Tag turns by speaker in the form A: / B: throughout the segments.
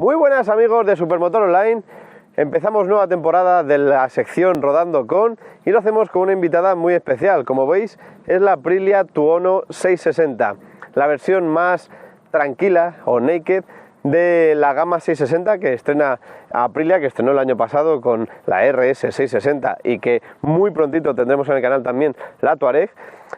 A: Muy buenas amigos de Supermotor Online. Empezamos nueva temporada de la sección Rodando con, y lo hacemos con una invitada muy especial. Como veis, es la Aprilia Tuono 660, la versión más tranquila o naked de la gama 660 que estrena Aprilia, que estrenó el año pasado con la RS 660 y que muy prontito tendremos en el canal también la Touareg.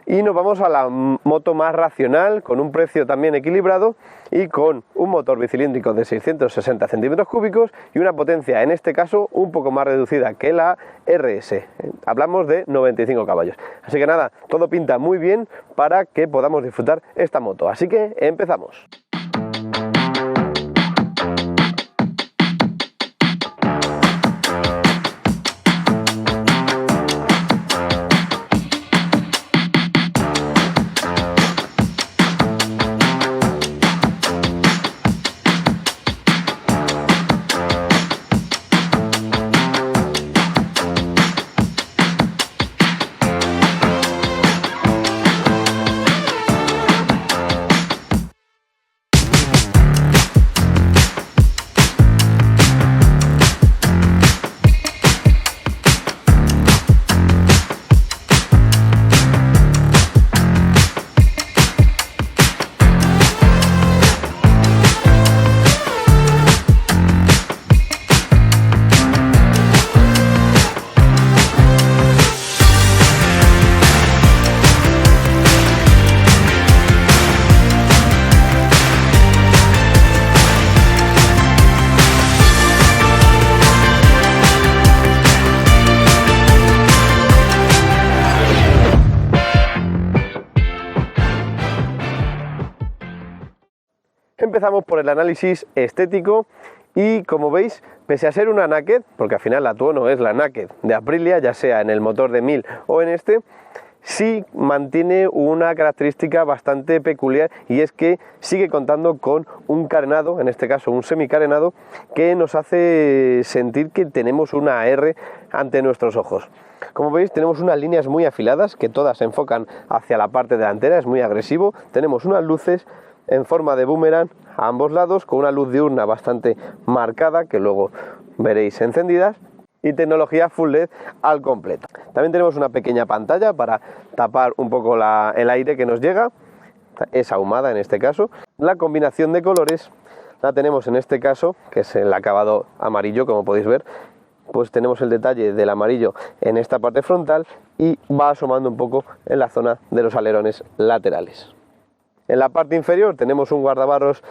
A: Y nos vamos a la moto más racional, con un precio también equilibrado y con un motor bicilíndrico de 660 centímetros cúbicos y una potencia, en este caso, un poco más reducida que la RS. Hablamos de 95 caballos. Así que nada, todo pinta muy bien para que podamos disfrutar esta moto. Así que empezamos. Empezamos por el análisis estético y, como veis, pese a ser una naked, porque al final la Tuono es la naked de Aprilia, ya sea en el motor de 1000 o en este, sí mantiene una característica bastante peculiar, y es que sigue contando con un carenado, en este caso un semicarenado, que nos hace sentir que tenemos una R ante nuestros ojos. Como veis, tenemos unas líneas muy afiladas que todas se enfocan hacia la parte delantera, es muy agresivo. Tenemos unas luces en forma de boomerang a ambos lados, con una luz diurna bastante marcada, que luego veréis encendidas, y tecnología Full LED al completo. También tenemos una pequeña pantalla para tapar un poco el aire que nos llega, es ahumada en este caso. La combinación de colores la tenemos en este caso, que es el acabado amarillo, como podéis ver. Pues tenemos el detalle del amarillo en esta parte frontal y va asomando un poco en la zona de los alerones laterales. En la parte inferior tenemos un guardabarros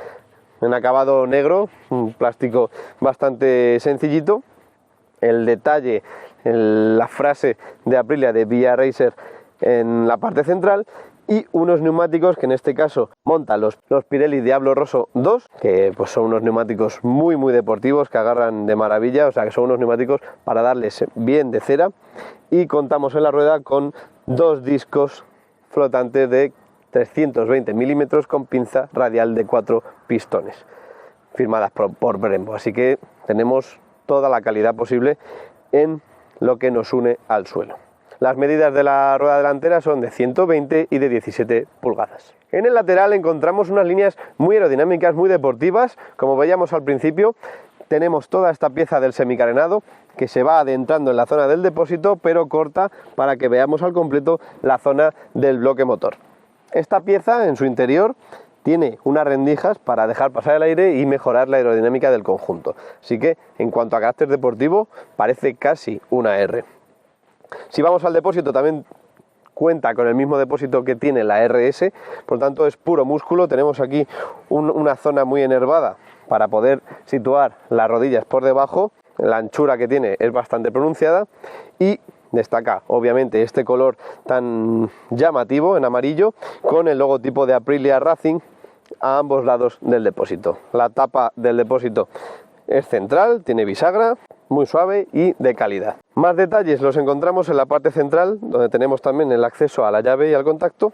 A: en acabado negro, un plástico bastante sencillito. El detalle, la frase de Aprilia de Via Racer en la parte central, y unos neumáticos que en este caso montan los Pirelli Diablo Rosso 2, que pues son unos neumáticos muy deportivos, que agarran de maravilla, o sea que son unos neumáticos para darles bien de cera. Y contamos en la rueda con dos discos flotantes de 320 milímetros con pinza radial de 4 pistones, firmadas por Brembo. Así que tenemos toda la calidad posible en lo que nos une al suelo. Las medidas de la rueda delantera son de 120 y de 17 pulgadas. En el lateral encontramos unas líneas muy aerodinámicas, muy deportivas. Como veíamos al principio, tenemos toda esta pieza del semicarenado que se va adentrando en la zona del depósito, pero corta para que veamos al completo la zona del bloque motor. Esta pieza en su interior tiene unas rendijas para dejar pasar el aire y mejorar la aerodinámica del conjunto. Así que en cuanto a carácter deportivo, parece casi una R. Si vamos al depósito, también cuenta con el mismo depósito que tiene la RS, por lo tanto es puro músculo. Tenemos aquí una zona muy enervada para poder situar las rodillas por debajo. La anchura que tiene es bastante pronunciada y destaca obviamente este color tan llamativo en amarillo, con el logotipo de Aprilia Racing a ambos lados del depósito. La tapa del depósito es central, tiene bisagra, muy suave y de calidad. Más detalles los encontramos en la parte central, donde tenemos también el acceso a la llave y al contacto,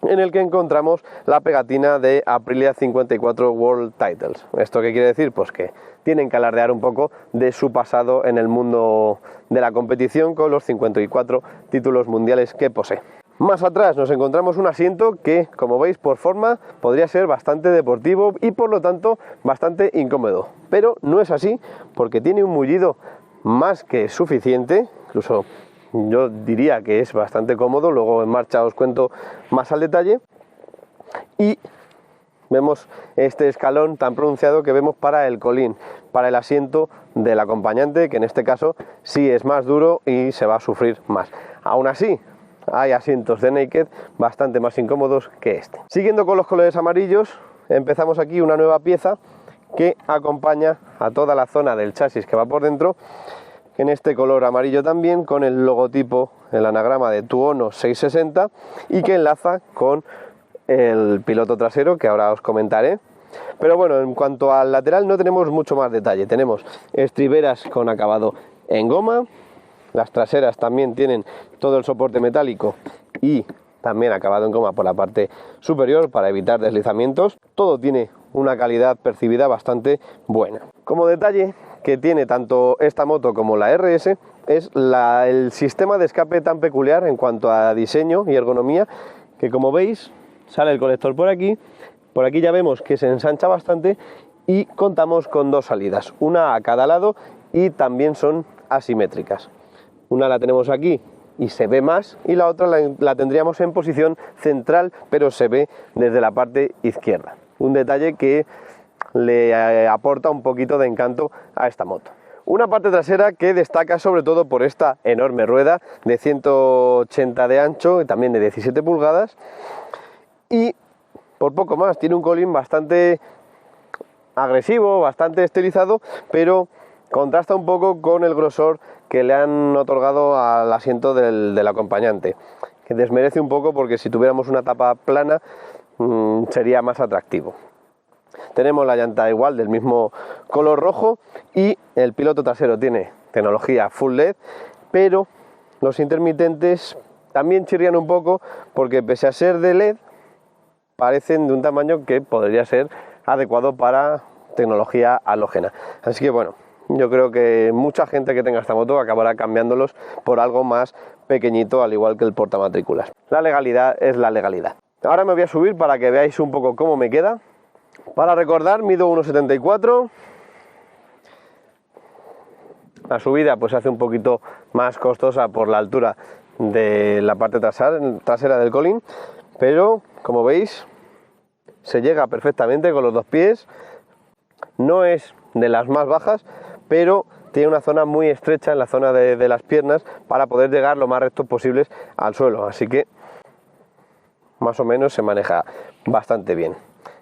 A: en el que encontramos la pegatina de Aprilia 54 World Titles. ¿Esto qué quiere decir? Pues que tienen que alardear un poco de su pasado en el mundo de la competición con los 54 títulos mundiales que posee. Más atrás nos encontramos un asiento que, como veis, por forma podría ser bastante deportivo y por lo tanto bastante incómodo, pero no es así porque tiene un mullido más que suficiente, incluso yo diría que es bastante cómodo, luego en marcha os cuento más al detalle. Y vemos este escalón tan pronunciado que vemos para el colín, para el asiento del acompañante, que en este caso sí es más duro y se va a sufrir más. Aún así, hay asientos de Naked bastante más incómodos que este. Siguiendo con los colores amarillos, empezamos aquí una nueva pieza que acompaña a toda la zona del chasis que va por dentro, en este color amarillo también, con el logotipo, el anagrama de Tuono 660, y que enlaza con el piloto trasero, que ahora os comentaré. Pero bueno, en cuanto al lateral no tenemos mucho más detalle. Tenemos estriberas con acabado en goma, las traseras también tienen todo el soporte metálico y también acabado en goma por la parte superior para evitar deslizamientos. Todo tiene una calidad percibida bastante buena. Como detalle que tiene tanto esta moto como la RS es el sistema de escape tan peculiar en cuanto a diseño y ergonomía, que como veis sale el colector por aquí ya vemos que se ensancha bastante y contamos con dos salidas, una a cada lado y también son asimétricas. Una la tenemos aquí y se ve más, y la otra la tendríamos en posición central, pero se ve desde la parte izquierda. Un detalle que le aporta un poquito de encanto a esta moto. Una parte trasera que destaca sobre todo por esta enorme rueda de 180 de ancho y también de 17 pulgadas, y por poco más. Tiene un colín bastante agresivo, bastante estilizado, pero contrasta un poco con el grosor que le han otorgado al asiento del acompañante, que desmerece un poco porque si tuviéramos una tapa plana sería más atractivo. Tenemos la llanta igual del mismo color rojo y el piloto trasero tiene tecnología Full LED, pero los intermitentes también chirrían un poco porque pese a ser de LED parecen de un tamaño que podría ser adecuado para tecnología halógena. Así que bueno, yo creo que mucha gente que tenga esta moto acabará cambiándolos por algo más pequeñito, al igual que el portamatrículas. La legalidad es la legalidad. Ahora me voy a subir para que veáis un poco cómo me queda. Para recordar, mido 1,74. La subida pues se hace un poquito más costosa por la altura de la parte trasera del colín, pero como veis se llega perfectamente con los dos pies. No es de las más bajas, pero tiene una zona muy estrecha en la zona de las piernas para poder llegar lo más recto posibles al suelo, así que más o menos se maneja bastante bien.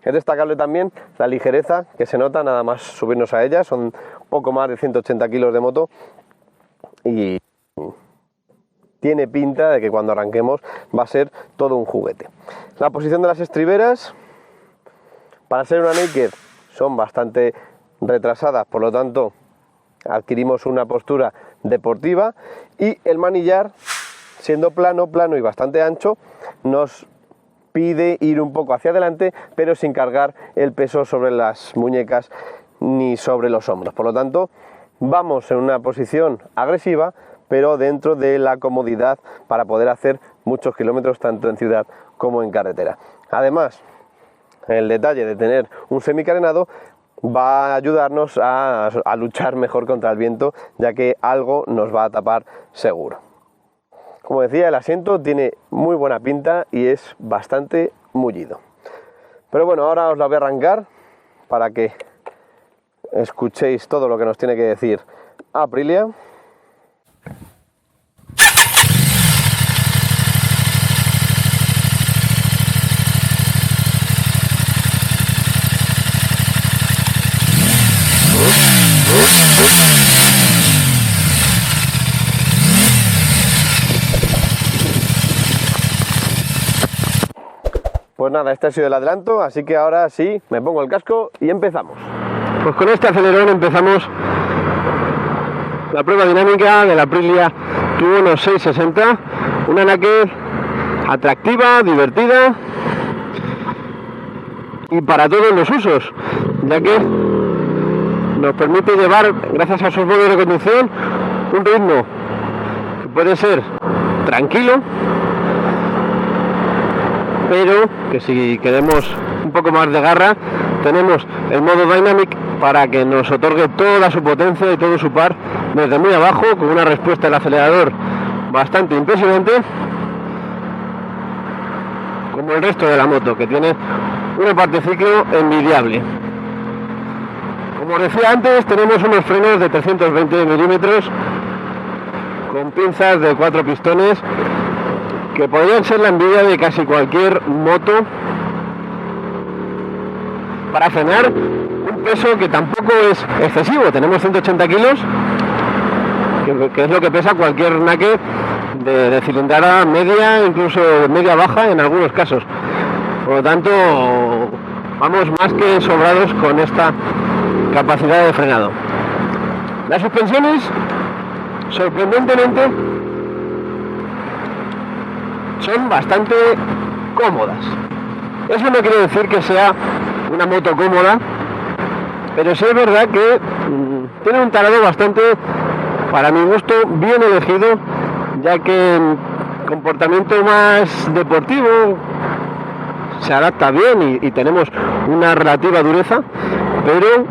A: Es destacable también la ligereza que se nota nada más subirnos a ella. Son poco más de 180 kilos de moto y tiene pinta de que cuando arranquemos va a ser todo un juguete. La posición de las estriberas, para ser una Naked, son bastante retrasadas, por lo tanto adquirimos una postura deportiva, y el manillar, siendo plano y bastante ancho, nos pide ir un poco hacia adelante, pero sin cargar el peso sobre las muñecas ni sobre los hombros. Por lo tanto, vamos en una posición agresiva, pero dentro de la comodidad para poder hacer muchos kilómetros tanto en ciudad como en carretera. Además, el detalle de tener un semicarenado va a ayudarnos a luchar mejor contra el viento, ya que algo nos va a tapar seguro. Como decía, el asiento tiene muy buena pinta y es bastante mullido. Pero bueno, ahora os la voy a arrancar para que escuchéis todo lo que nos tiene que decir Aprilia. Pues nada, este ha sido el adelanto, así que ahora sí, me pongo el casco y empezamos. Pues con este acelerón empezamos la prueba dinámica de la Aprilia Tuono 660, una Naked atractiva, divertida y para todos los usos, ya que nos permite llevar, gracias a sus modos de conducción, un ritmo que puede ser tranquilo pero que si queremos un poco más de garra, tenemos el modo Dynamic para que nos otorgue toda su potencia y todo su par desde muy abajo, con una respuesta del acelerador bastante impresionante, como el resto de la moto, que tiene una parte ciclo envidiable. Como decía antes, tenemos unos frenos de 320 milímetros con pinzas de 4 pistones que podrían ser la envidia de casi cualquier moto para frenar un peso que tampoco es excesivo. Tenemos 180 kilos, que es lo que pesa cualquier naked de cilindrada media, incluso media baja en algunos casos. Por lo tanto, vamos más que sobrados con esta capacidad de frenado. Las suspensiones, sorprendentemente, son bastante cómodas. Eso no quiere decir que sea una moto cómoda, pero sí es verdad que tiene un talado bastante, para mi gusto, bien elegido, ya que en comportamiento más deportivo se adapta bien y tenemos una relativa dureza, pero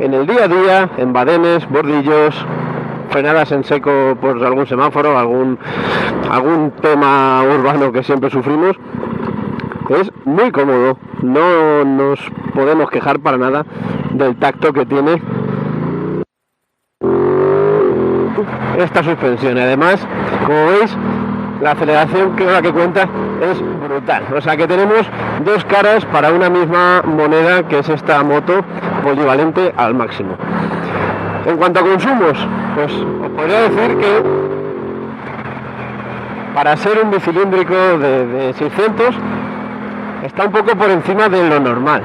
A: en el día a día, en badenes, bordillos, frenadas en seco por algún semáforo, algún tema urbano que siempre sufrimos, es muy cómodo. No nos podemos quejar para nada del tacto que tiene esta suspensión. Además, como veis, la aceleración que ahora que cuenta es brutal. O sea que tenemos dos caras para una misma moneda, que es esta moto polivalente al máximo. En cuanto a consumos, pues os podría decir que para ser un bicilíndrico de 600 está un poco por encima de lo normal.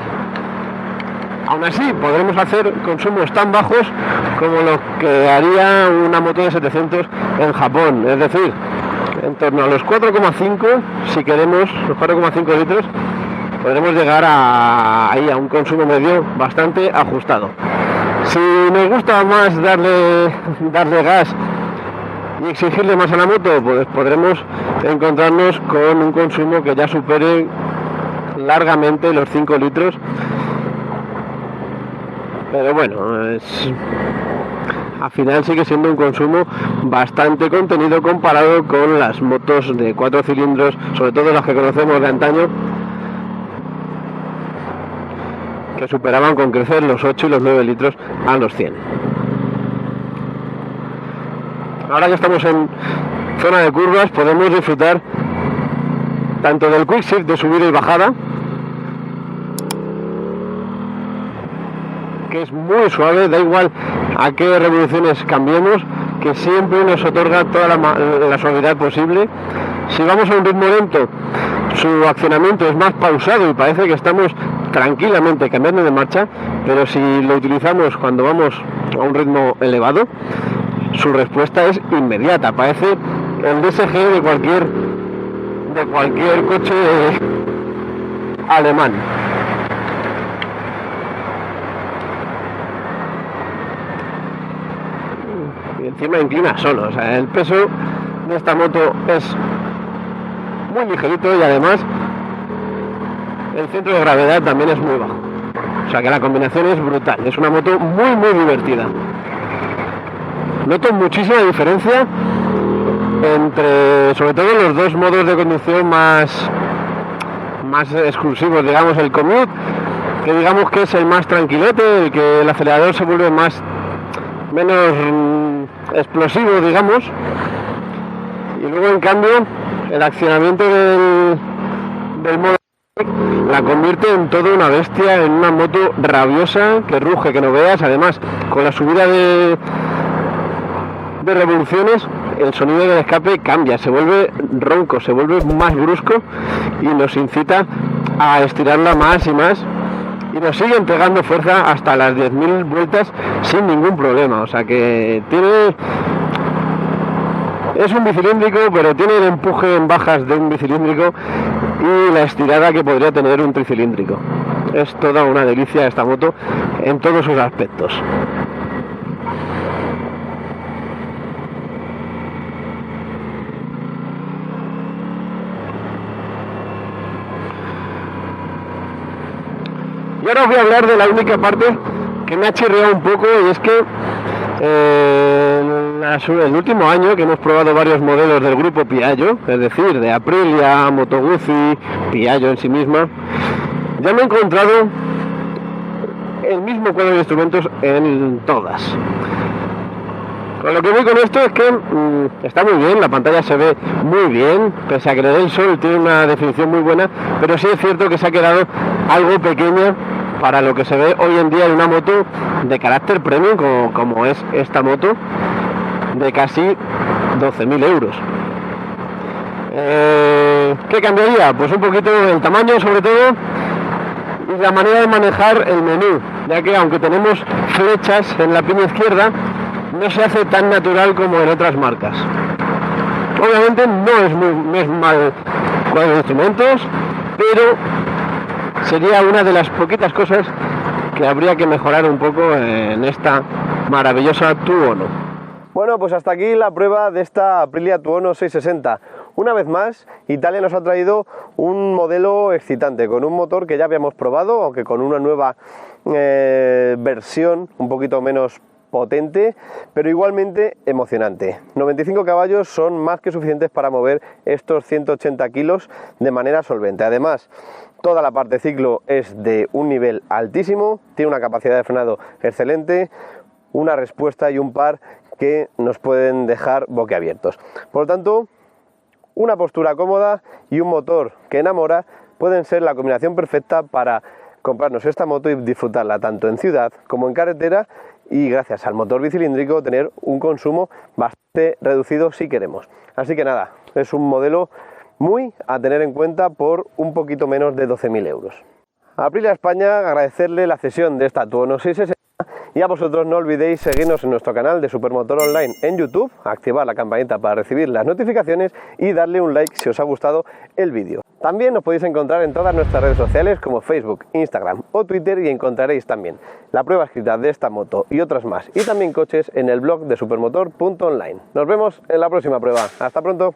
A: Aún así, podremos hacer consumos tan bajos como lo que haría una moto de 700 en Japón, es decir, en torno a los 4,5, si queremos, los 4,5 litros, podremos llegar a un consumo medio bastante ajustado. Si nos gusta más darle gas y exigirle más a la moto, pues podremos encontrarnos con un consumo que ya supere largamente los 5 litros. Pero bueno, al final sigue siendo un consumo bastante contenido comparado con las motos de 4 cilindros, sobre todo las que conocemos de antaño, que superaban con crecer los 8 y los 9 litros a los 100. Ahora que estamos en zona de curvas, podemos disfrutar tanto del quick shift de subida y bajada, que es muy suave, da igual a qué revoluciones cambiemos, que siempre nos otorga toda la suavidad posible. Si vamos a un ritmo lento, su accionamiento es más pausado y parece que estamos tranquilamente cambiando de marcha, pero si lo utilizamos cuando vamos a un ritmo elevado, su respuesta es inmediata. Parece el DSG de cualquier coche alemán. Y encima inclina solo, o sea, el peso de esta moto es muy ligerito y además el centro de gravedad también es muy bajo. O sea que la combinación es brutal. Es una moto muy muy divertida. Noto muchísima diferencia entre, sobre todo, los dos modos de conducción más exclusivos. Digamos el Commute, que digamos que es el más tranquilete, el que el acelerador se vuelve menos explosivo, digamos. Y luego, en cambio, el accionamiento del modo la convierte en toda una bestia, en una moto rabiosa, que ruge, que no veas. Además, con la subida de revoluciones, el sonido del escape cambia, se vuelve ronco, se vuelve más brusco y nos incita a estirarla más y más, y nos sigue entregando fuerza hasta las 10.000 vueltas sin ningún problema. O sea que es un bicilíndrico, pero tiene el empuje en bajas de un bicilíndrico y la estirada que podría tener un tricilíndrico. Es toda una delicia esta moto en todos sus aspectos. Y ahora os voy a hablar de la única parte que me ha chirriado un poco, y es que el último año que hemos probado varios modelos del grupo Piaggio, es decir, de Aprilia, Moto Guzzi, Piaggio en sí misma, ya me he encontrado el mismo cuadro de instrumentos en todas. Con lo que voy con esto es que está muy bien, la pantalla se ve muy bien, pese a que le dé el sol tiene una definición muy buena, pero sí es cierto que se ha quedado algo pequeña para lo que se ve hoy en día en una moto de carácter premium como es esta moto, de casi 12.000 euros. ¿Qué cambiaría? Pues un poquito el tamaño, sobre todo, y la manera de manejar el menú, ya que aunque tenemos flechas en la piña izquierda, no se hace tan natural como en otras marcas. Obviamente no es mal cuadro de instrumentos, pero sería una de las poquitas cosas que habría que mejorar un poco en esta maravillosa Tuono. Bueno, pues hasta aquí la prueba de esta Aprilia Tuono 660. Una vez más, Italia nos ha traído un modelo excitante, con un motor que ya habíamos probado, aunque con una nueva versión un poquito menos potente, pero igualmente emocionante. 95 caballos son más que suficientes para mover estos 180 kilos de manera solvente. Además, toda la parte ciclo es de un nivel altísimo, tiene una capacidad de frenado excelente, una respuesta y un par que nos pueden dejar boquiabiertos. Por lo tanto, una postura cómoda y un motor que enamora pueden ser la combinación perfecta para comprarnos esta moto y disfrutarla tanto en ciudad como en carretera, y gracias al motor bicilíndrico tener un consumo bastante reducido si queremos. Así que nada, es un modelo muy a tener en cuenta por un poquito menos de 12.000 euros. A Aprilia España agradecerle la cesión de esta Tuono 660, y a vosotros no olvidéis seguirnos en nuestro canal de Supermotor Online en YouTube, activar la campanita para recibir las notificaciones y darle un like si os ha gustado el vídeo. También nos podéis encontrar en todas nuestras redes sociales como Facebook, Instagram o Twitter, y encontraréis también la prueba escrita de esta moto y otras más, y también coches en el blog de supermotor.online. Nos vemos en la próxima prueba. ¡Hasta pronto!